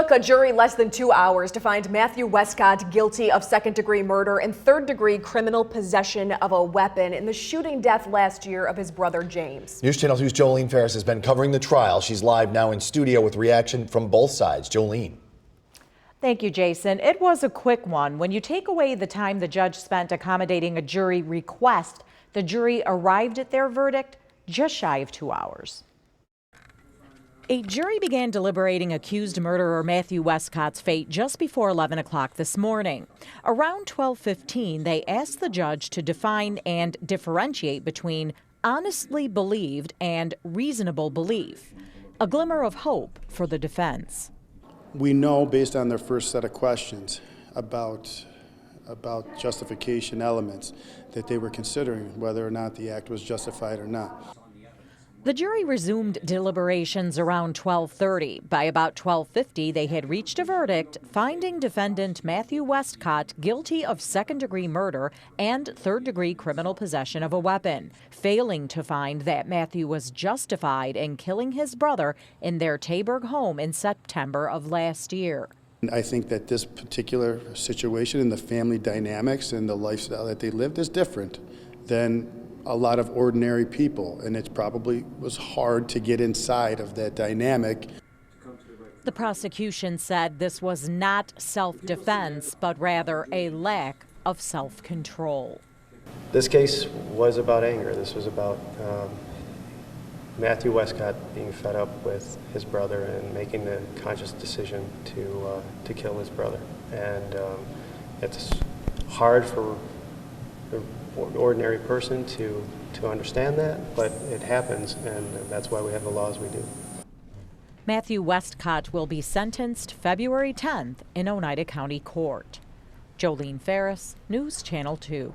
Took a jury less than 2 hours to find Matthew Westcott guilty of second-degree murder and third-degree criminal possession of a weapon in the shooting death last year of his brother James. News Channel 2's Jolene Ferris has been covering the trial. She's live now in studio with reaction from both sides. Jolene. Thank you, Jason. It was a quick one. When you take away the time the judge spent accommodating a jury request, the jury arrived at their verdict just shy of 2 hours. A jury began deliberating accused murderer Matthew Westcott's fate just before 11 o'clock this morning. Around 12:15, they asked the judge to define and differentiate between honestly believed and reasonable belief. A glimmer of hope for the defense. We know based on their first set of questions about justification elements that they were considering whether or not the act was justified or not. The jury resumed deliberations around 12:30. By about 12:50, they had reached a verdict finding defendant Matthew Westcott guilty of second-degree murder and third-degree criminal possession of a weapon, failing to find that Matthew was justified in killing his brother in their Taberg home in September of last year. I think that this particular situation and the family dynamics and the lifestyle that they lived is different than a lot of ordinary people, and it probably was hard to get inside of that dynamic. The prosecution said this was not self-defense, but rather a lack of self-control. This case was about anger. This was about Matthew Westcott being fed up with his brother and making the conscious decision to kill his brother. And it's hard for the ordinary person to understand that, but it happens, and that's why we have the laws we do. Matthew Westcott will be sentenced February 10th in Oneida County Court. Jolene Ferris, News Channel 2.